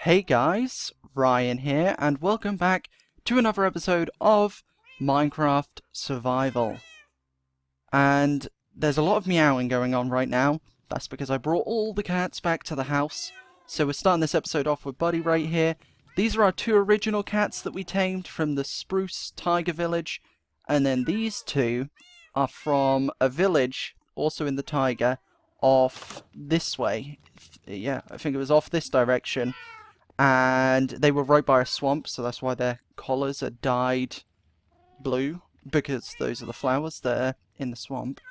Hey guys, Ryan here, and welcome back to another episode of Minecraft Survival. And there's a lot of meowing going on right now. That's because I brought all the cats back to the house. So we're starting this episode off with Buddy right here. These are our two original cats that we tamed from the Spruce Tiger Village. And then these two are from a village, also in the Tiger, off this way. Yeah, I think it was off this direction. And they were right by a swamp, so that's why their collars are dyed blue, because those are the flowers that are in the swamp.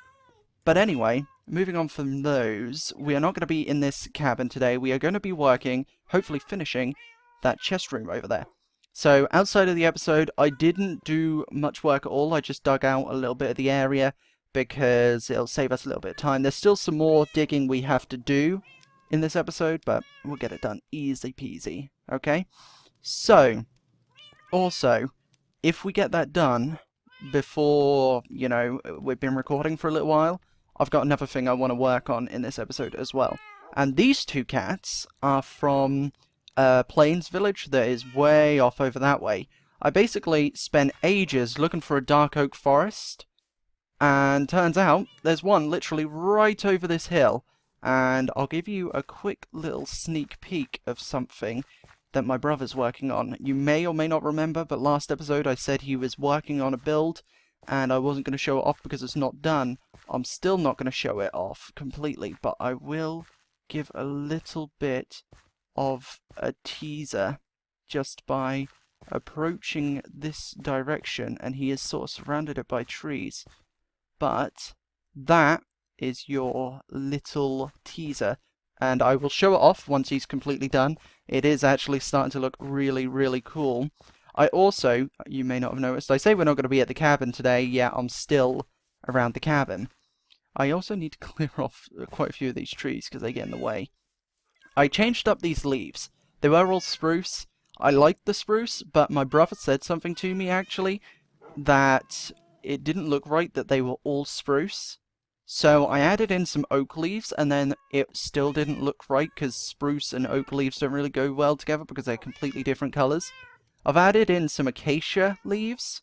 But anyway, moving on from those, we are not going to be in this cabin today. We are going to be working, hopefully finishing, that chest room over there. So outside of the episode, I didn't do much work at all. I just dug out a little bit of the area because it'll save us a little bit of time. There's still some more digging we have to do in this episode, but we'll get it done easy peasy, okay? So, also, if we get that done before, we've been recording for a little while, I've got another thing I want to work on in this episode as well. And these two cats are from a Plains village that is way off over that way. I basically spent ages looking for a dark oak forest, and turns out there's one literally right over this hill. And I'll give you a quick little sneak peek of something that my brother's working on. You may or may not remember, but last episode I said he was working on a build, and I wasn't going to show it off because it's not done. I'm still not going to show it off completely, but I will give a little bit of a teaser just by approaching this direction, and he is sort of surrounded it by trees. But that is your little teaser, and I will show it off once he's completely done. It is actually starting to look really, really cool. I also, you may not have noticed, I say we're not going to be at the cabin today. Yeah, I'm still around the cabin. I also need to clear off quite a few of these trees because they get in the way. I changed up these leaves. They were all spruce. I liked the spruce, but my brother said something to me actually that it didn't look right that they were all spruce. So I added in some oak leaves, and then it still didn't look right because spruce and oak leaves don't really go well together because they're completely different colours. I've added in some acacia leaves.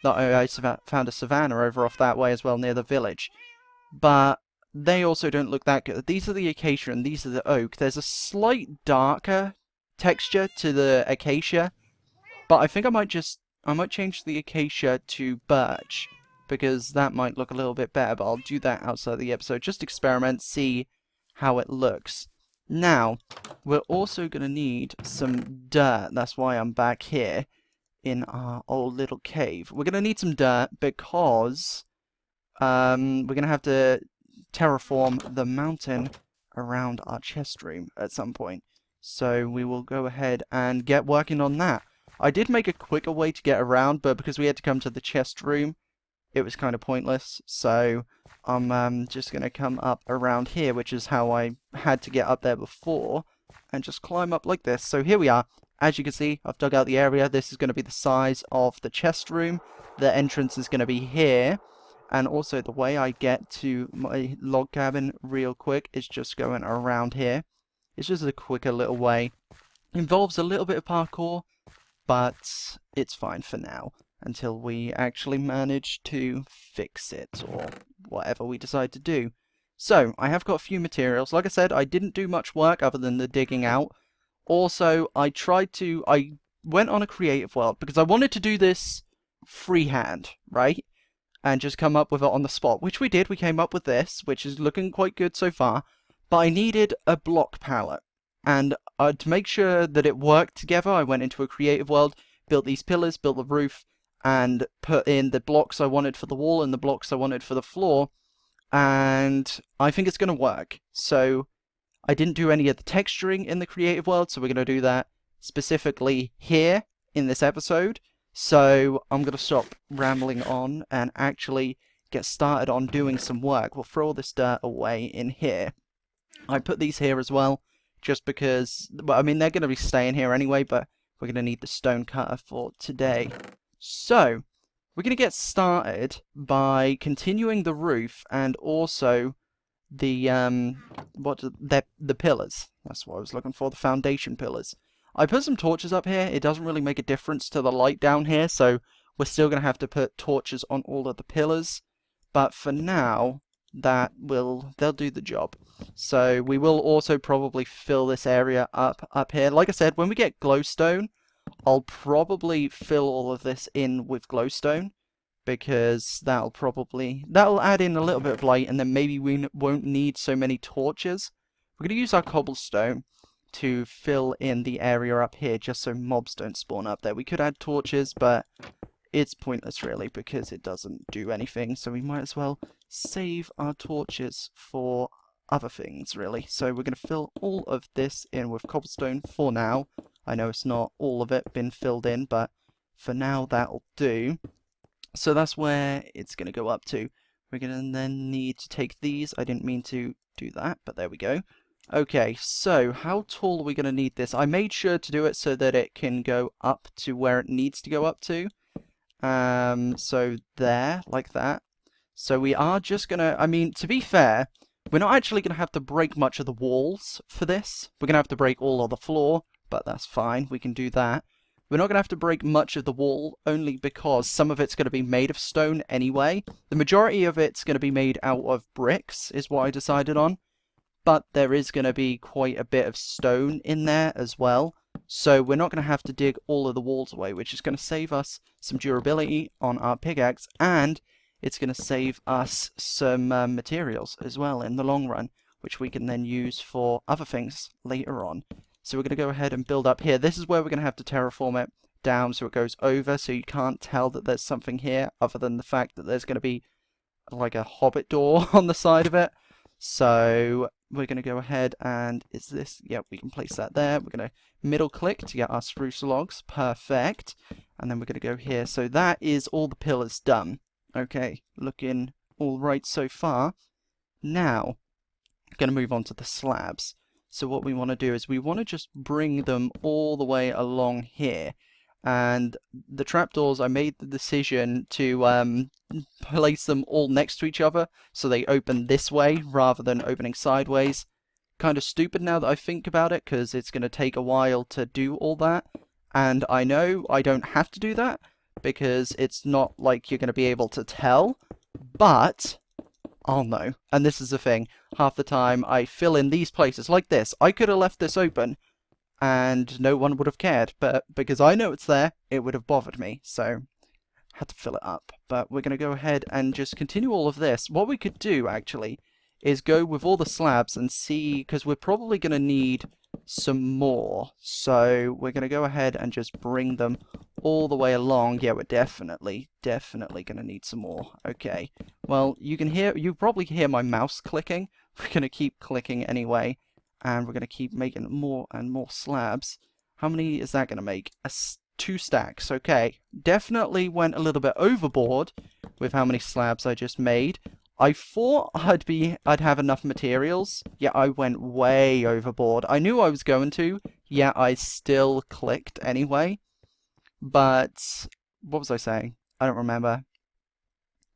I found a savanna over off that way as well near the village. But they also don't look that good. These are the acacia and these are the oak. There's a slight darker texture to the acacia, but I think I might change the acacia to birch, because that might look a little bit better, but I'll do that outside the episode. Just experiment, see how it looks. Now, we're also going to need some dirt. That's why I'm back here in our old little cave. We're going to need some dirt because we're going to have to terraform the mountain around our chest room at some point. So we will go ahead and get working on that. I did make a quicker way to get around, but because we had to come to the chest room, it was kind of pointless, so I'm just going to come up around here, which is how I had to get up there before, and just climb up like this. So here we are. As you can see, I've dug out the area. This is going to be the size of the chest room. The entrance is going to be here, and also the way I get to my log cabin real quick is just going around here. It's just a quicker little way. Involves a little bit of parkour, but it's fine for now, until we actually manage to fix it, or whatever we decide to do. So, I have got a few materials. Like I said, I didn't do much work other than the digging out. Also, I went on a creative world, because I wanted to do this freehand, right? And just come up with it on the spot, which we did. We came up with this, which is looking quite good so far. But I needed a block palette. And to make sure that it worked together, I went into a creative world, built these pillars, built the roof, and put in the blocks I wanted for the wall and the blocks I wanted for the floor, and I think it's going to work. So I didn't do any of the texturing in the creative world, so we're going to do that specifically here in this episode. So I'm going to stop rambling on and actually get started on doing some work. We'll throw all this dirt away in here. I put these here as well, just because, well, I mean, they're going to be staying here anyway, but we're going to need the stone cutter for today. So, we're going to get started by continuing the roof and also the pillars. That's what I was looking for, the foundation pillars. I put some torches up here. It doesn't really make a difference to the light down here, so we're still going to have to put torches on all of the pillars. But for now, they'll do the job. So we will also probably fill this area up here. Like I said, when we get glowstone, I'll probably fill all of this in with glowstone, because that'll add in a little bit of light, and then maybe we won't need so many torches. We're going to use our cobblestone to fill in the area up here, just so mobs don't spawn up there. We could add torches, but it's pointless really, because it doesn't do anything, so we might as well save our torches for other things, really. So we're going to fill all of this in with cobblestone for now. I know it's not all of it been filled in, but for now that'll do. So that's where it's going to go up to. We're going to then need to take these. I didn't mean to do that, but there we go. Okay, so how tall are we going to need this? I made sure to do it so that it can go up to where it needs to go up to. So there, like that. So we are just going to, I mean, to be fair, we're not actually going to have to break much of the walls for this. We're going to have to break all of the floor, but that's fine. We can do that. We're not going to have to break much of the wall, only because some of it's going to be made of stone anyway. The majority of it's going to be made out of bricks, is what I decided on. But there is going to be quite a bit of stone in there as well. So we're not going to have to dig all of the walls away, which is going to save us some durability on our pickaxe, and it's going to save us some materials as well in the long run, which we can then use for other things later on. So we're going to go ahead and build up here. This is where we're going to have to terraform it down so it goes over, so you can't tell that there's something here, other than the fact that there's going to be like a hobbit door on the side of it. So we're going to go ahead and, is this, yeah, we can place that there. We're going to middle click to get our spruce logs, perfect. And then we're going to go here. So that is all the pillars done. Okay, looking all right so far. Now, I'm going to move on to the slabs. So what we want to do is we want to just bring them all the way along here. And the trapdoors, I made the decision to place them all next to each other, so they open this way rather than opening sideways. Kind of stupid now that I think about it, because it's going to take a while to do all that. And I know I don't have to do that, because it's not like you're going to be able to tell. But I'll know. And this is the thing. Half the time I fill in these places like this. I could have left this open and no one would have cared, but because I know it's there, it would have bothered me, so I had to fill it up. But we're going to go ahead and just continue all of this. What we could do, actually, is go with all the slabs and see, because we're probably going to need some more. So we're going to go ahead and just bring them all the way along. Yeah, we're definitely going to need some more. Okay, well, you probably hear my mouse clicking. We're going to keep clicking anyway. And we're going to keep making more and more slabs. How many is that going to make? 2 stacks. Okay. Definitely went a little bit overboard with how many slabs I just made. I thought I'd have enough materials. Yeah, I went way overboard. I knew I was going to. Yeah, I still clicked anyway. But what was I saying? I don't remember.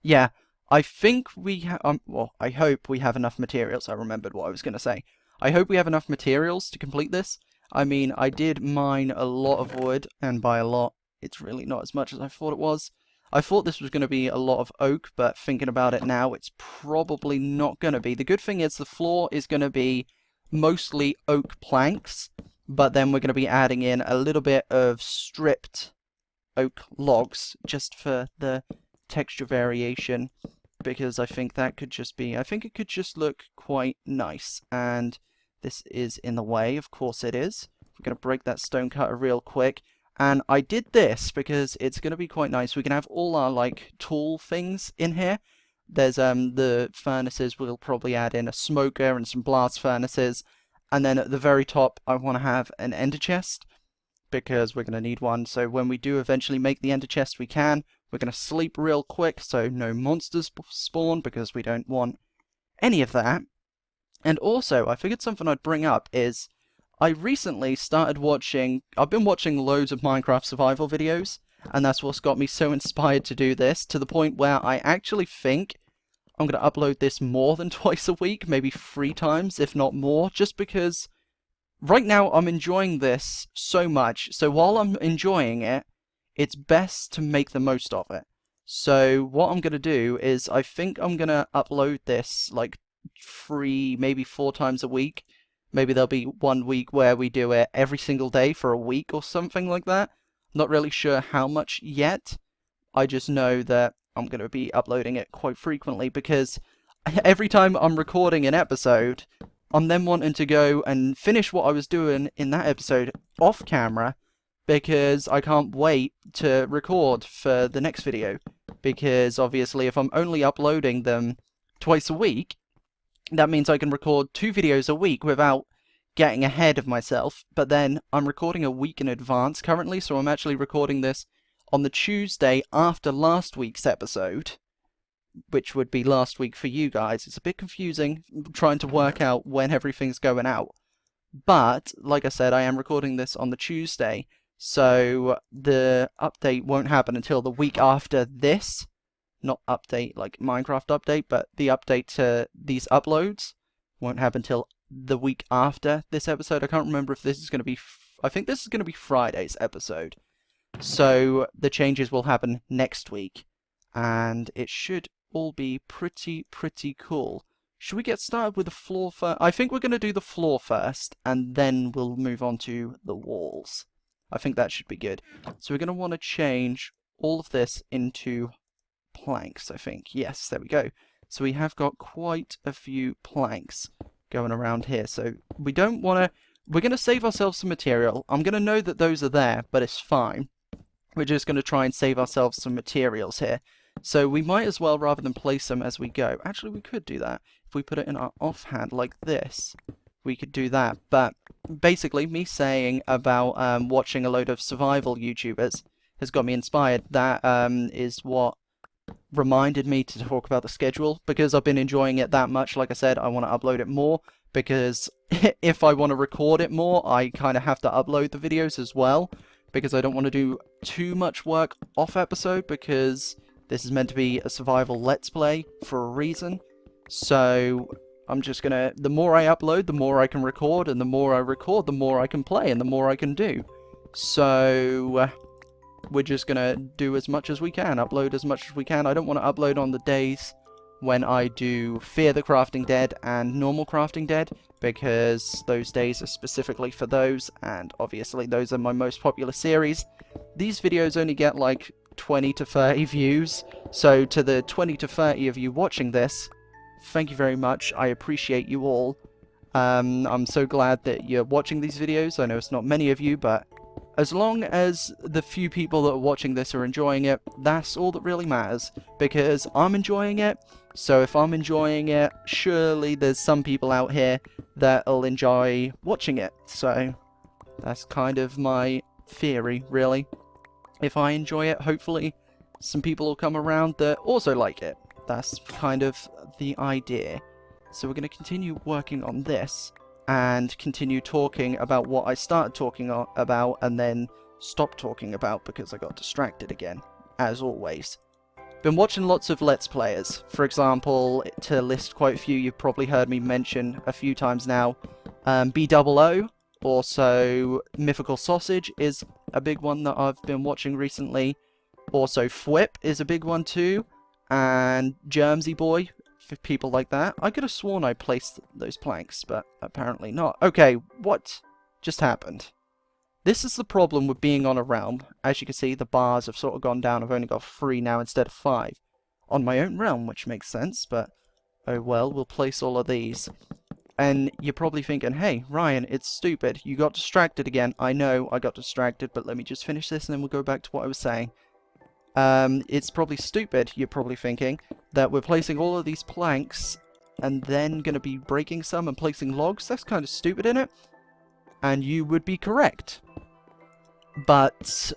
Yeah, I think we well, I hope we have enough materials. I remembered what I was going to say. I hope we have enough materials to complete this. I mean, I did mine a lot of wood, and by a lot, it's really not as much as I thought it was. I thought this was going to be a lot of oak, but thinking about it now, it's probably not going to be. The good thing is the floor is going to be mostly oak planks, but then we're going to be adding in a little bit of stripped oak logs just for the texture variation, because I think that could just be, I think it could just look quite nice. And this is in the way, of course it is. We're going to break that stone cutter real quick. And I did this because it's going to be quite nice. We can have all our, like, tool things in here. There's the furnaces. We'll probably add in a smoker and some blast furnaces. And then at the very top, I want to have an ender chest, because we're going to need one. So when we do eventually make the ender chest, we can. We're going to sleep real quick so no monsters spawn, because we don't want any of that. And also, I figured something I'd bring up is, I recently started watching, I've been watching loads of Minecraft survival videos, and that's what's got me so inspired to do this, to the point where I actually think I'm going to upload this more than twice a week, maybe 3 times, if not more, just because right now I'm enjoying this so much, so while I'm enjoying it, it's best to make the most of it. So what I'm going to do is I think I'm going to upload this like 3, maybe 4 times a week. Maybe there'll be one week where we do it every single day for a week or something like that. Not really sure how much yet. I just know that I'm going to be uploading it quite frequently because every time I'm recording an episode, I'm then wanting to go and finish what I was doing in that episode off camera because I can't wait to record for the next video. Because obviously if I'm only uploading them twice a week, that means I can record 2 videos a week without getting ahead of myself. But then I'm recording a week in advance currently, so I'm actually recording this on the Tuesday after last week's episode, which would be last week for you guys. It's a bit confusing trying to work out when everything's going out. But, like I said, I am recording this on the Tuesday, so the update won't happen until the week after this. Not update like Minecraft update, but the update to these uploads won't happen until the week after this episode. I can't remember if this is going to be... I think this is going to be Friday's episode. So the changes will happen next week, and it should all be pretty cool. Should we get started with the floor first? I think we're going to do the floor first, and then we'll move on to the walls. I think that should be good. So we're going to want to change all of this into planks, I think. Yes, there we go. So we have got quite a few planks going around here. So we don't want to... We're going to save ourselves some material. I'm going to know that those are there, but it's fine. We're just going to try and save ourselves some materials here. So we might as well, rather than place them as we go... Actually, we could do that. If we put it in our offhand like this, we could do that. But basically, me saying about watching a load of survival YouTubers has got me inspired. That is what reminded me to talk about the schedule, because I've been enjoying it that much. Like I said, I want to upload it more, because if I want to record it more, I kind of have to upload the videos as well, because I don't want to do too much work off episode, because this is meant to be a survival let's play for a reason. So I'm just gonna, the more I upload, the more I can record, and the more I record, the more I can play, and the more I can do. So we're just gonna do as much as we can, upload as much as we can. I don't want to upload on the days when I do Fear the Crafting Dead and Normal Crafting Dead, because those days are specifically for those, and obviously those are my most popular series. These videos only get like 20 to 30 views, so to the 20 to 30 of you watching this, thank you very much. I appreciate you all. I'm so glad that you're watching these videos. I know it's not many of you, but as long as the few people that are watching this are enjoying it, that's all that really matters, because I'm enjoying it. So if I'm enjoying it, surely there's some people out here that'll enjoy watching it. So that's kind of my theory, really. If I enjoy it, hopefully some people will come around that also like it. That's kind of the idea. So we're going to continue working on this and continue talking about what I started talking about and then stop talking about because I got distracted again, as always. Been watching lots of Let's Players. For example, to list quite a few, you've probably heard me mention a few times now. B00, also Mythical Sausage is a big one that I've been watching recently. Also Fwip is a big one too. And Germsy Boy, for people like that. I could have sworn I placed those planks, but apparently not. Okay, what just happened? This is the problem with being on a realm. As you can see, the bars have sort of gone down. I've only got 3 now instead of 5 on my own realm, which makes sense, but oh well, we'll place all of these. And you're probably thinking, hey, Ryan, it's stupid. You got distracted again. I know I got distracted, but let me just finish this and then we'll go back to what I was saying. It's probably stupid, you're probably thinking, that we're placing all of these planks and then going to be breaking some and placing logs. That's kind of stupid, isn't it? And you would be correct. But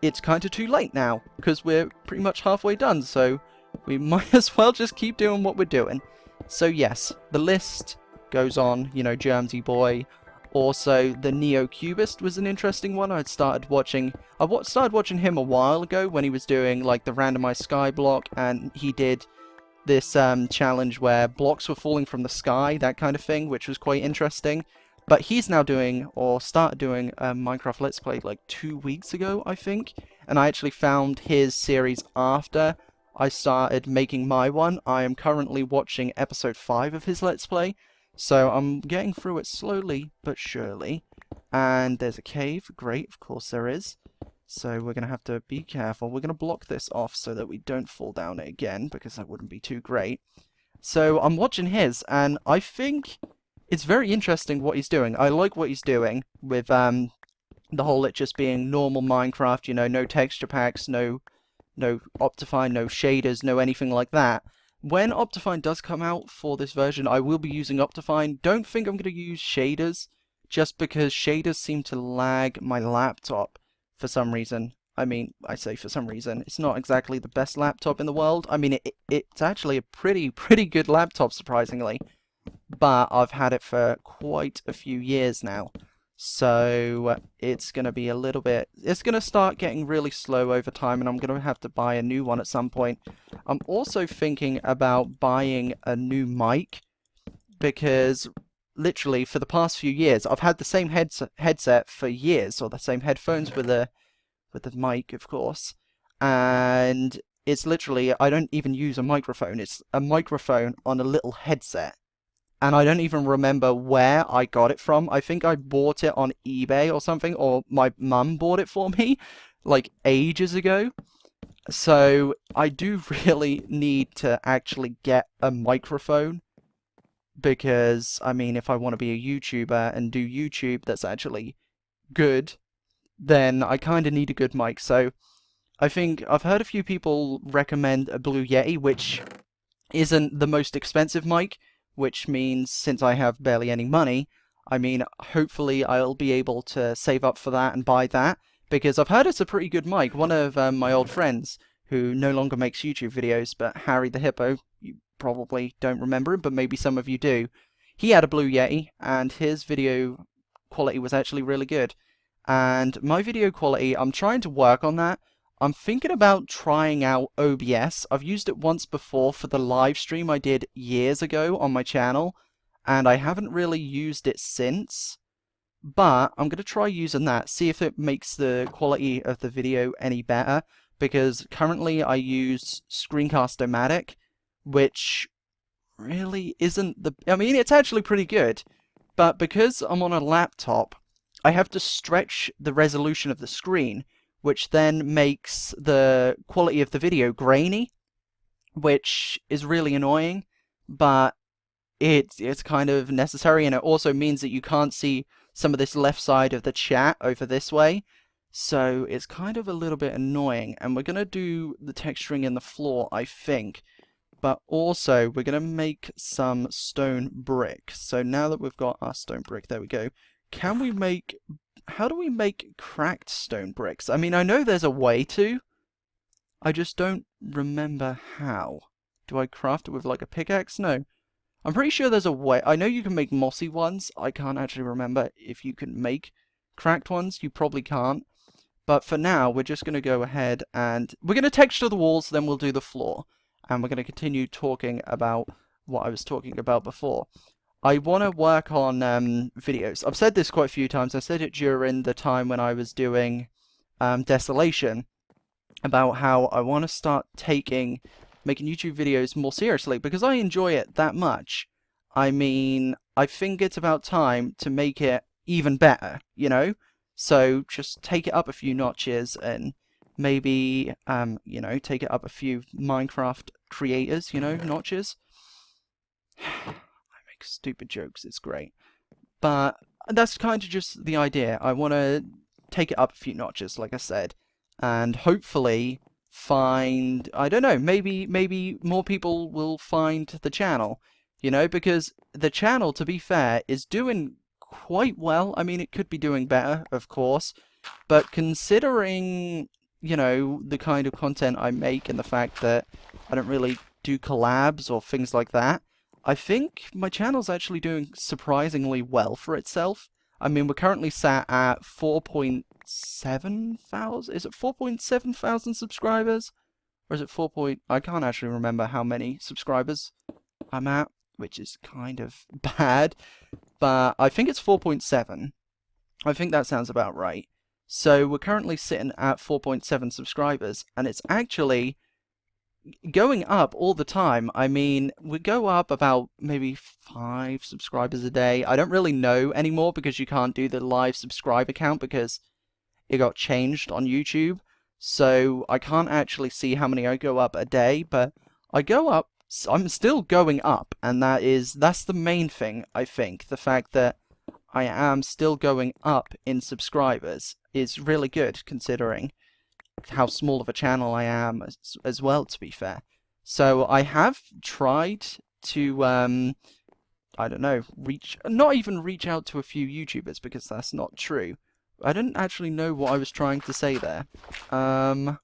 it's kind of too late now, because we're pretty much halfway done, so we might as well just keep doing what we're doing. So yes, the list goes on, you know, Germsy Boy. Also, the Neo-Cubist was an interesting one. I started watching him a while ago when he was doing like the randomized sky block, and he did this challenge where blocks were falling from the sky, that kind of thing, which was quite interesting. But he's now doing, or started doing, a Minecraft Let's Play like 2 weeks ago, I think. And I actually found his series after I started making my one. I am currently watching episode 5 of his Let's Play. So I'm getting through it slowly but surely. And there's a cave. Great, of course there is. So we're going to have to be careful. We're going to block this off so that we don't fall down it again, because that wouldn't be too great. So I'm watching his, and I think it's very interesting what he's doing. I like what he's doing with the whole it just being normal Minecraft, you know, no texture packs, no Optifine, no shaders, no anything like that. When Optifine does come out for this version, I will be using Optifine. Don't think I'm going to use shaders, just because shaders seem to lag my laptop for some reason. I mean, I say for some reason. It's not exactly the best laptop in the world. I mean, it's actually a pretty good laptop, surprisingly. But I've had it for quite a few years now. So it's going to be a little bit... It's going to start getting really slow over time, and I'm going to have to buy a new one at some point. I'm also thinking about buying a new mic, because literally for the past few years, I've had the same headset for years, or the same headphones with the mic, of course. And it's literally, I don't even use a microphone. It's a microphone on a little headset. And I don't even remember where I got it from. I think I bought it on eBay or something, or my mum bought it for me, like, ages ago. So I do really need to actually get a microphone, because, I mean, if I want to be a YouTuber and do YouTube that's actually good, then I kind of need a good mic. So I think I've heard a few people recommend a Blue Yeti, which isn't the most expensive mic, which means since I have barely any money, I mean, hopefully I'll be able to save up for that and buy that, because I've heard it's a pretty good mic. One of my old friends, who no longer makes YouTube videos, but Harry the Hippo, you probably don't remember him, but maybe some of you do, he had a Blue Yeti, and his video quality was actually really good. And my video quality, I'm trying to work on that. I'm thinking about trying out OBS. I've used it once before for the live stream I did years ago on my channel, and I haven't really used it since. But I'm going to try using that, see if it makes the quality of the video any better, because currently I use Screencast-O-Matic, which really isn't the... I mean, it's actually pretty good, but because I'm on a laptop, I have to stretch the resolution of the screen, which then makes the quality of the video grainy, which is really annoying, but it's kind of necessary, and it also means that you can't see some of this left side of the chat over this way, so it's kind of a little bit annoying. And we're going to do the texturing in the floor, I think, but also we're going to make some stone brick. So now that we've got our stone brick, there we go. Can we make... How do we make cracked stone bricks? I mean, I know there's a way to. I just don't remember how. Do I craft it with, like, a pickaxe? No. I'm pretty sure there's a way. I know you can make mossy ones. I can't actually remember if you can make cracked ones. You probably can't. But for now, we're just going to go ahead and... We're going to texture the walls, then we'll do the floor. And we're going to continue talking about what I was talking about before. I want to work on videos. I've said this quite a few times. I said it during the time when I was doing Desolation, about how I want to start making YouTube videos more seriously, because I enjoy it that much. I mean, I think it's about time to make it even better, you know? So just take it up a few notches, and maybe, you know, take it up a few Minecraft creators, you know, notches. Stupid jokes, it's great. But that's kind of just the idea. I want to take it up a few notches, like I said, and hopefully find, I don't know, maybe more people will find the channel, you know, because the channel, to be fair, is doing quite well. I mean, it could be doing better, of course, but considering, you know, the kind of content I make and the fact that I don't really do collabs or things like that, I think my channel's actually doing surprisingly well for itself. I mean, we're currently sat at 4.7 thousand... Is it 4.7 thousand subscribers? Or is it 4 point... I can't actually remember how many subscribers I'm at. which is kind of bad, but I think it's 4.7. I think that sounds about right. So we're currently sitting at 4.7 subscribers, and it's actually going up all the time. I mean, we go up about maybe 5 subscribers a day. I don't really know anymore because you can't do the live subscriber count because it got changed on YouTube. So I can't actually see how many I go up a day, but I go up. I'm still going up, and that's the main thing, I think. The fact that I am still going up in subscribers is really good, considering how small of a channel I am as well, to be fair. So I have tried to, I don't know, not even reach out to a few YouTubers, because that's not true. I didn't actually know what I was trying to say there. I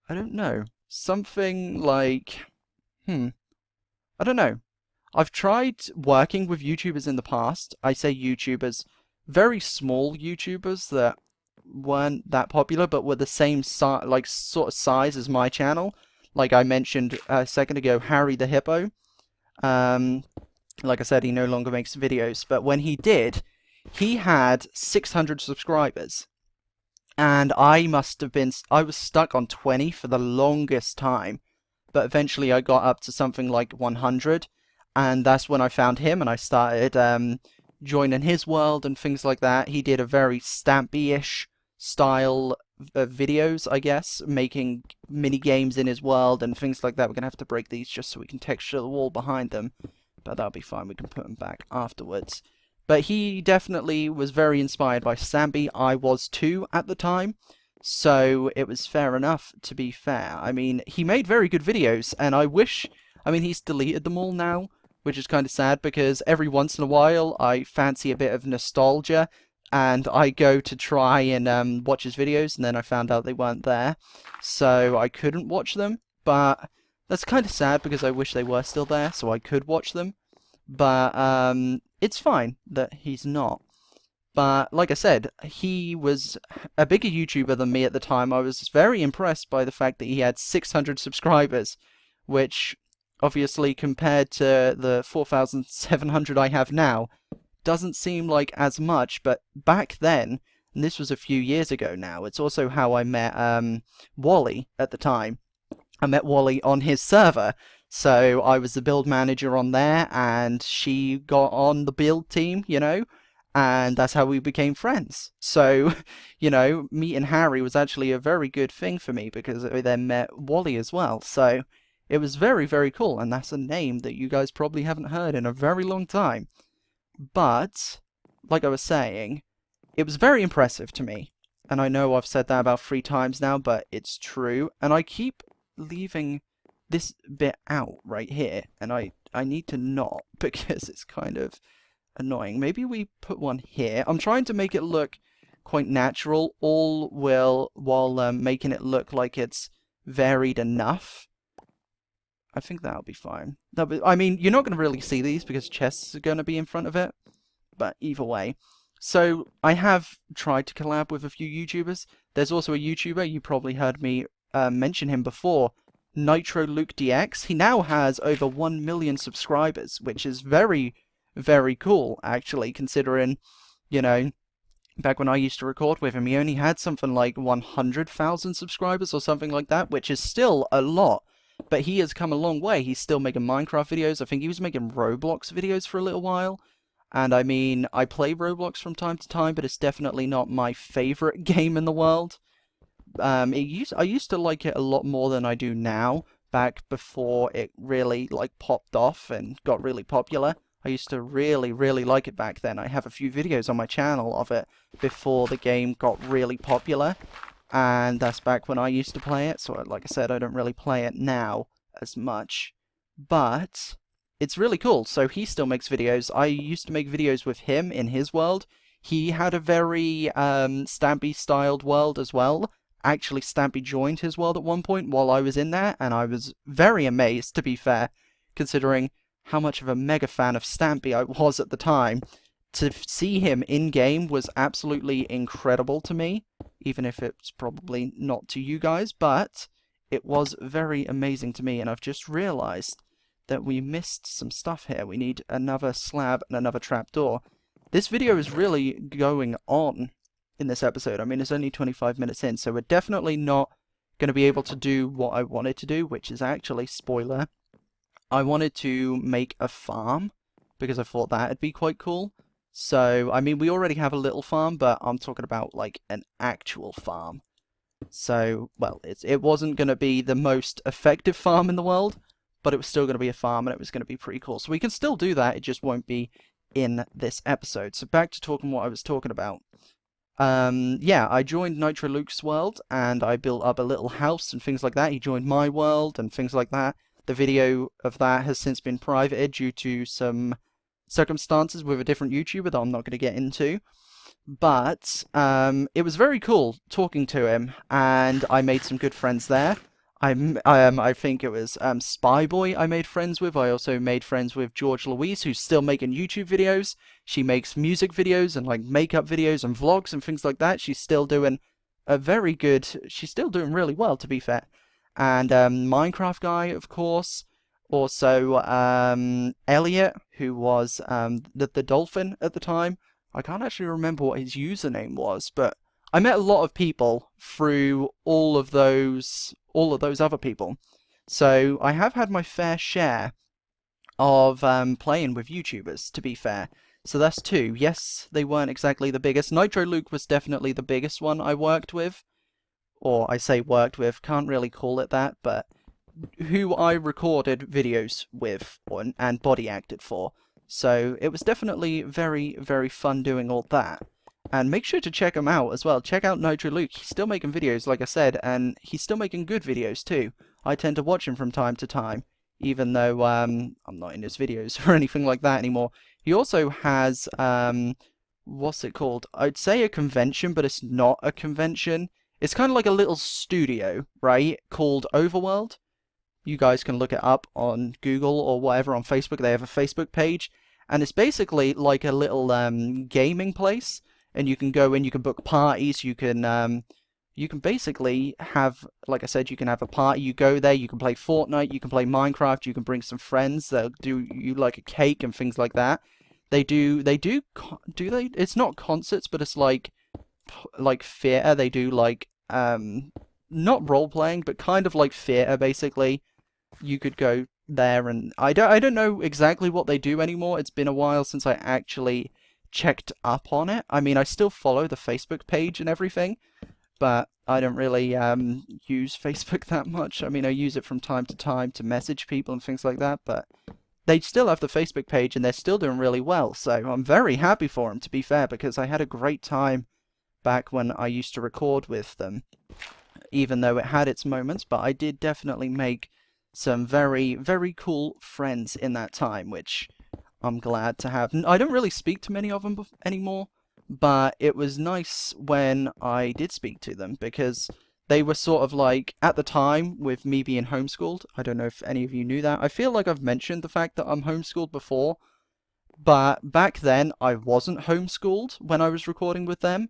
don't know. Something like, I don't know. I've tried working with YouTubers in the past. I say YouTubers, very small YouTubers that weren't that popular, but were the same sort of size as my channel. Like I mentioned a second ago, Harry the Hippo. Like I said, he no longer makes videos, but when he did, he had 600 subscribers. And I was stuck on 20 for the longest time. But eventually I got up to something like 100. And that's when I found him and I started joining his world and things like that. He did a very Stampy-ish style of videos, I guess, making mini games in his world and things like that. We're going to have to break these just so we can texture the wall behind them. But that'll be fine, we can put them back afterwards. But he definitely was very inspired by Stampy. I was too at the time. So it was fair enough, to be fair. I mean, he made very good videos, and I mean, he's deleted them all now, which is kind of sad, because every once in a while I fancy a bit of nostalgia, and I go to try and watch his videos, and then I found out they weren't there, so I couldn't watch them. But that's kind of sad, because I wish they were still there, so I could watch them. But it's fine that he's not. But like I said, he was a bigger YouTuber than me at the time. I was very impressed by the fact that he had 600 subscribers, which obviously compared to the 4,700 I have now, doesn't seem like as much, but back then, and this was a few years ago now, it's also how I met Wally at the time. I met Wally on his server, so I was the build manager on there, and she got on the build team, you know, and that's how we became friends. So, you know, meeting Harry was actually a very good thing for me, because I then met Wally as well, so it was very, very cool, and that's a name that you guys probably haven't heard in a very long time. But, like I was saying, it was very impressive to me, and I know I've said that about 3 times now, but it's true, and I keep leaving this bit out right here, and I need to not, because it's kind of annoying. Maybe we put one here. I'm trying to make it look quite natural, while making it look like it's varied enough. I think that'll be fine. I mean, you're not going to really see these because chests are going to be in front of it, but either way. So, I have tried to collab with a few YouTubers. There's also a YouTuber, you probably heard me mention him before, Nitro Luke DX. He now has over 1 million subscribers, which is very, very cool, actually, considering, you know, back when I used to record with him, he only had something like 100,000 subscribers or something like that, which is still a lot. But he has come a long way. He's still making Minecraft videos. I think he was making Roblox videos for a little while. And I mean, I play Roblox from time to time, but it's definitely not my favorite game in the world. I used to like it a lot more than I do now, back before it really, like, popped off and got really popular. I used to really, really like it back then. I have a few videos on my channel of it before the game got really popular. And that's back when I used to play it, so like I said, I don't really play it now as much. But it's really cool. So he still makes videos. I used to make videos with him in his world. He had a very Stampy-styled world as well. Actually, Stampy joined his world at one point while I was in there, and I was very amazed, to be fair, considering how much of a mega fan of Stampy I was at the time. To see him in-game was absolutely incredible to me, even if it's probably not to you guys, but it was very amazing to me, and I've just realized that we missed some stuff here. We need another slab and another trapdoor. This video is really going on in this episode. I mean, it's only 25 minutes in, so we're definitely not going to be able to do what I wanted to do, which is actually, spoiler, I wanted to make a farm, because I thought that'd be quite cool. So, I mean, we already have a little farm, but I'm talking about, like, an actual farm. So, well, it wasn't going to be the most effective farm in the world, but it was still going to be a farm, and it was going to be pretty cool. So we can still do that, it just won't be in this episode. So back to talking what I was talking about. Yeah, I joined Nitro Luke's world, and I built up a little house and things like that. He joined my world and things like that. The video of that has since been privated due to some circumstances with a different YouTuber that I'm not going to get into. But it was very cool talking to him, and I made some good friends there. I think it was Spyboy I made friends with. I also made friends with George Louise, who's still making YouTube videos. She makes music videos and like makeup videos and vlogs and things like that. She's still doing she's still doing really well, to be fair. And Minecraft guy, of course. Also Elliot, who was the dolphin at the time. I can't actually remember what his username was, but I met a lot of people through all of those other people. So I have had my fair share of playing with YouTubers, to be fair. So that's two. Yes, they weren't exactly the biggest. Nitro Luke was definitely the biggest one I worked with. Or I say worked with, can't really call it that, but who I recorded videos with and body acted for. So it was definitely very, very fun doing all that. And make sure to check him out as well. Check out Nitro Luke. He's still making videos, like I said, and he's still making good videos too. I tend to watch him from time to time, even though I'm not in his videos or anything like that anymore. He also has, what's it called? I'd say a convention, but it's not a convention. It's kind of like a little studio, right, called Overworld. You guys can look it up on Google or whatever on Facebook. They have a Facebook page, and it's basically like a little gaming place. And you can go in, you can book parties, you can basically have, like I said, you can have a party, you go there, you can play Fortnite, you can play Minecraft, you can bring some friends, they'll do you like a cake and things like that. Do they, it's not concerts, but it's like theater, they do like, not role-playing, but kind of like theater, basically. You could go there, and I don't know exactly what they do anymore, it's been a while since I actually checked up on it. I mean, I still follow the Facebook page and everything, but I don't really use Facebook that much. I mean, I use it from time to time to message people and things like that, but they still have the Facebook page and they're still doing really well, so I'm very happy for them, to be fair, because I had a great time back when I used to record with them, even though it had its moments, but I did definitely make some very, very cool friends in that time, which I'm glad to have. I don't really speak to many of them anymore, but it was nice when I did speak to them, because they were sort of like, at the time, with me being homeschooled, I don't know if any of you knew that, I feel like I've mentioned the fact that I'm homeschooled before, but back then I wasn't homeschooled when I was recording with them,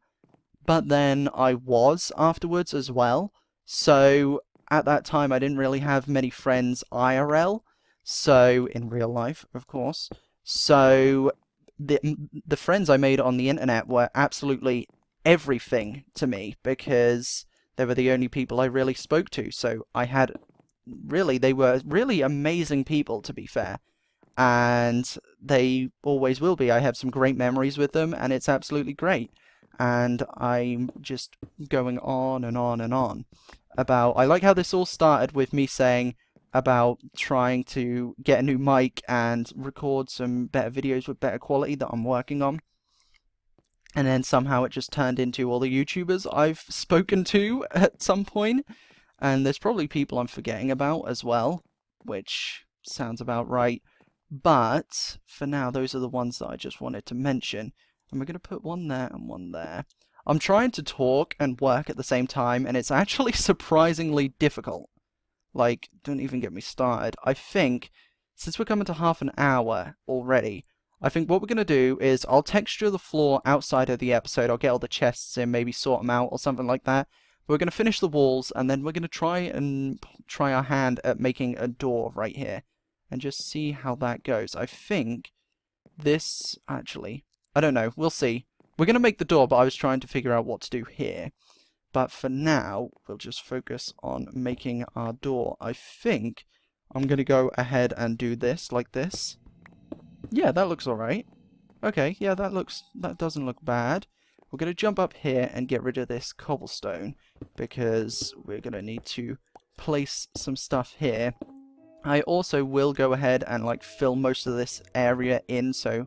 but then I was afterwards as well, so at that time I didn't really have many friends IRL, so in real life, of course. So the friends I made on the internet were absolutely everything to me, because they were the only people I really spoke to. So they were really amazing people, to be fair. And they always will be. I have some great memories with them, and it's absolutely great. And I'm just going on and on and on about... I like how this all started with me saying about trying to get a new mic and record some better videos with better quality that I'm working on. And then somehow it just turned into all the YouTubers I've spoken to at some point. And there's probably people I'm forgetting about as well, which sounds about right. But for now, those are the ones that I just wanted to mention. And we're going to put one there and one there. I'm trying to talk and work at the same time, and it's actually surprisingly difficult. Like, don't even get me started. I think, since we're coming to half an hour already, I think what we're going to do is I'll texture the floor outside of the episode. I'll get all the chests in, maybe sort them out or something like that. We're going to finish the walls, and then we're going to try our hand at making a door right here. and just see how that goes. I think this, actually, I don't know, we'll see. We're going to make the door, but I was trying to figure out what to do here. But for now, we'll just focus on making our door. I think I'm going to go ahead and do this, like this. Yeah, that looks alright. Okay, yeah, that doesn't look bad. We're going to jump up here and get rid of this cobblestone, because we're going to need to place some stuff here. I also will go ahead and, like, fill most of this area in so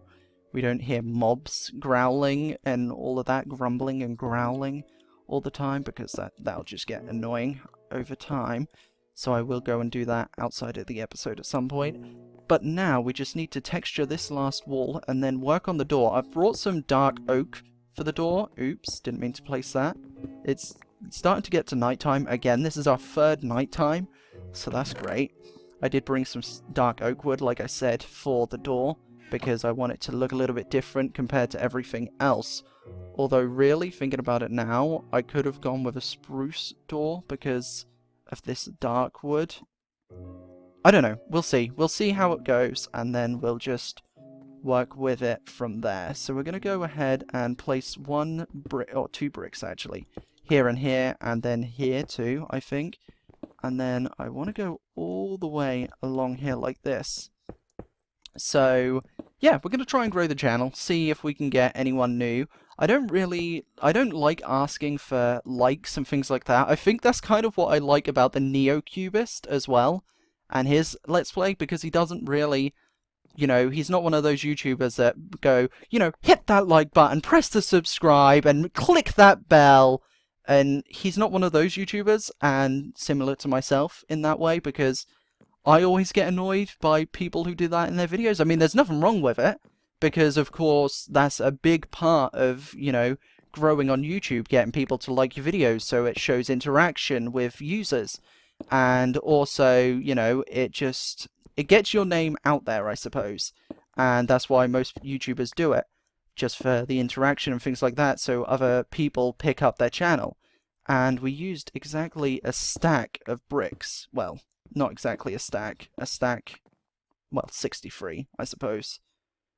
we don't hear mobs growling and all of that, grumbling and growling all the time, because that'll just get annoying over time. So I will go and do that outside of the episode at some point. But now we just need to texture this last wall and then work on the door. I've brought some dark oak for the door. Oops, didn't mean to place that. It's starting to get to nighttime again. This is our third nighttime, so that's great. I did bring some dark oak wood, like I said, for the door, because I want it to look a little bit different compared to everything else. Although, really, thinking about it now, I could have gone with a spruce door because of this dark wood. I don't know. We'll see. We'll see how it goes, and then we'll just work with it from there. So we're going to go ahead and place one brick, or 2 bricks, actually, here and here, and then here too, I think. And then I want to go all the way along here like this. So, yeah, we're going to try and grow the channel, see if we can get anyone new. I don't like asking for likes and things like that. I think that's kind of what I like about the Neo-Cubist as well, and his Let's Play, because he doesn't really, you know, he's not one of those YouTubers that go, you know, hit that like button, press the subscribe, and click that bell. And he's not one of those YouTubers, and similar to myself in that way, because I always get annoyed by people who do that in their videos. I mean, there's nothing wrong with it, because, of course, that's a big part of, you know, growing on YouTube, getting people to like your videos, so it shows interaction with users. And also, you know, it gets your name out there, I suppose. And that's why most YouTubers do it, just for the interaction and things like that, so other people pick up their channel. And we used exactly a stack of bricks. Well, not exactly a stack, well, 63, I suppose.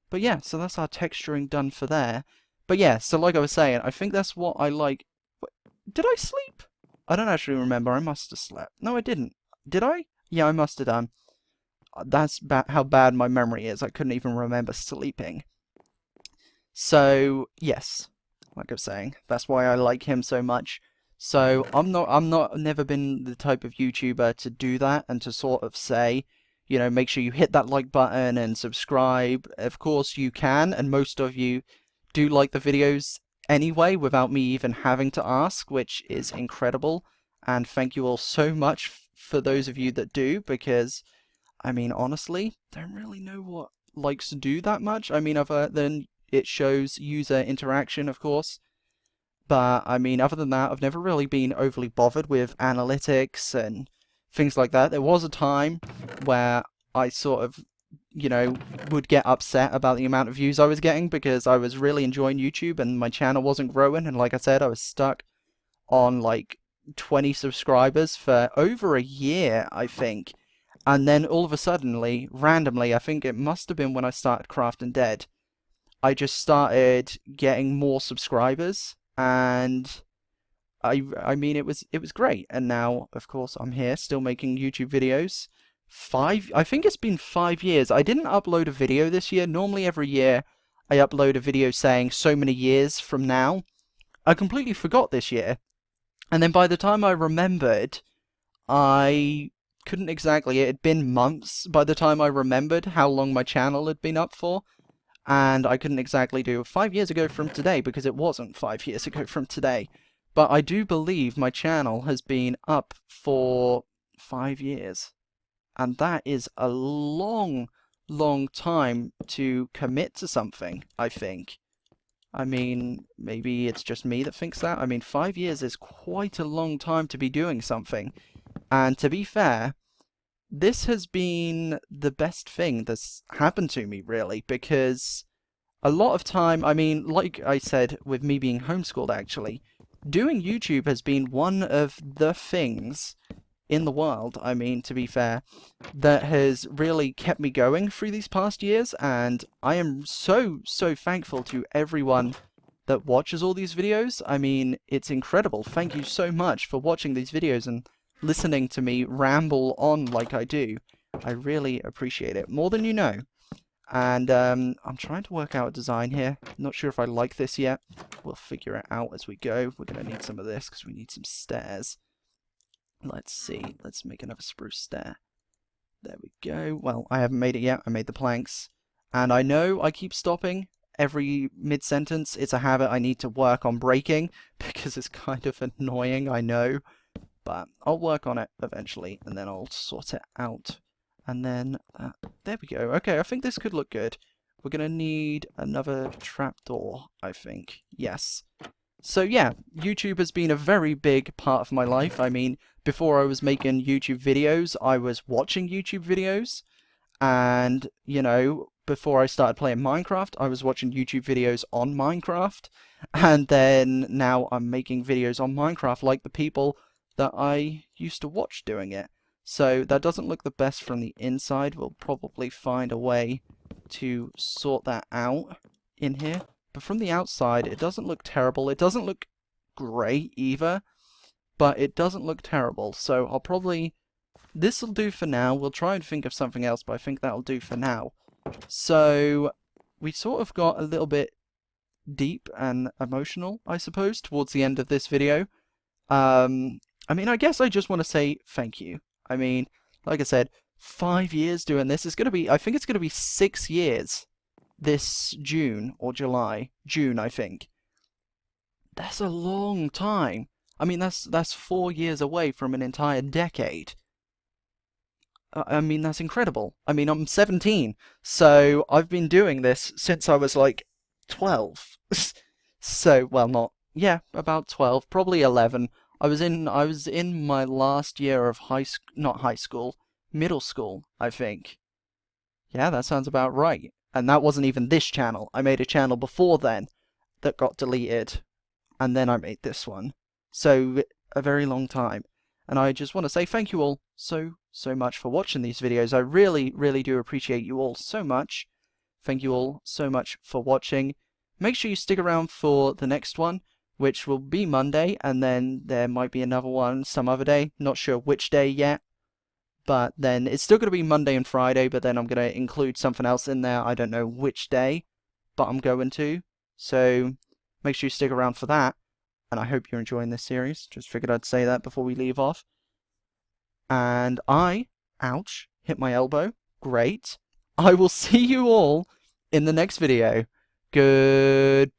But yeah, so that's our texturing done for there. But yeah, so like I was saying, I think that's what I like. Did I sleep? I don't actually remember. I must have slept. No, I didn't. Did I? Yeah, I must have done. That's how bad my memory is. I couldn't even remember sleeping. So, yes, like I was saying, that's why I like him so much. So, never been the type of YouTuber to do that and to sort of say, you know, make sure you hit that like button and subscribe. Of course you can, and most of you do like the videos anyway without me even having to ask, which is incredible. And thank you all so much for those of you that do, because, I mean, honestly, don't really know what likes to do that much. I mean, other than it shows user interaction, of course. But, I mean, other than that, I've never really been overly bothered with analytics and things like that. There was a time where I sort of, you know, would get upset about the amount of views I was getting because I was really enjoying YouTube and my channel wasn't growing. And like I said, I was stuck on, like, 20 subscribers for over a year, I think. And then all of a sudden, randomly, I think it must have been when I started Crafting Dead, I just started getting more subscribers, and I mean, it was great. And now, of course, I'm here still making YouTube videos. I think it's been 5 years. I didn't upload a video this year. Normally every year I upload a video saying so many years from now. I completely forgot this year. And then by the time I remembered, I couldn't exactly. It had been months by the time I remembered how long my channel had been up for. And I couldn't exactly do 5 years ago from today, because it wasn't 5 years ago from today. But I do believe my channel has been up for 5 years. And that is a long, long time to commit to something, I think. I mean, maybe it's just me that thinks that. I mean, 5 years is quite a long time to be doing something. And to be fair, this has been the best thing that's happened to me, really, because a lot of time, I mean, like I said, with me being homeschooled, actually, doing YouTube has been one of the things in the world, I mean, to be fair, that has really kept me going through these past years, and I am so thankful to everyone that watches all these videos. I mean, it's incredible. Thank you so much for watching these videos and listening to me ramble on like I do. I really appreciate it, more than you know. And I'm trying to work out a design here. Not sure if I like this yet. We'll figure it out as we go. We're going to need some of this because we need some stairs. Let's see. Let's make another spruce stair. There we go. Well, I haven't made it yet. I made the planks. And I know I keep stopping every mid-sentence. It's a habit I need to work on breaking because it's kind of annoying, I know. But I'll work on it eventually and then I'll sort it out. And then, there we go. Okay, I think this could look good. We're going to need another trapdoor, I think. Yes. So yeah, YouTube has been a very big part of my life. I mean, before I was making YouTube videos, I was watching YouTube videos. And, you know, before I started playing Minecraft, I was watching YouTube videos on Minecraft. And then now I'm making videos on Minecraft like the people that I used to watch doing it. So that doesn't look the best from the inside. We'll probably find a way to sort that out in here. But from the outside, it doesn't look terrible. It doesn't look great either, but it doesn't look terrible. So I'll probably... This'll do for now. We'll try and think of something else, but I think that'll do for now. So we sort of got a little bit deep and emotional, I suppose, towards the end of this video. I mean, I guess I just want to say thank you. I mean, like I said, 5 years doing this. It's going to be, I think it's going to be 6 years this June or July. June, I think. That's a long time. I mean, that's 4 years away from an entire decade. I mean, that's incredible. I mean, I'm 17, so I've been doing this since I was like 12. So, well, not, yeah, about 12, probably 11. I was in my last year of middle school, I think. Yeah, that sounds about right. And that wasn't even this channel. I made a channel before then that got deleted, and then I made this one. So, a very long time. And I just want to say thank you all so much for watching these videos. I really do appreciate you all so much. Thank you all so much for watching. Make sure you stick around for the next one, which will be Monday, and then there might be another one some other day. Not sure which day yet. But then it's still going to be Monday and Friday, but then I'm going to include something else in there. I don't know which day, but I'm going to. So make sure you stick around for that. And I hope you're enjoying this series. Just figured I'd say that before we leave off. And ouch, hit my elbow. Great. I will see you all in the next video. Goodbye.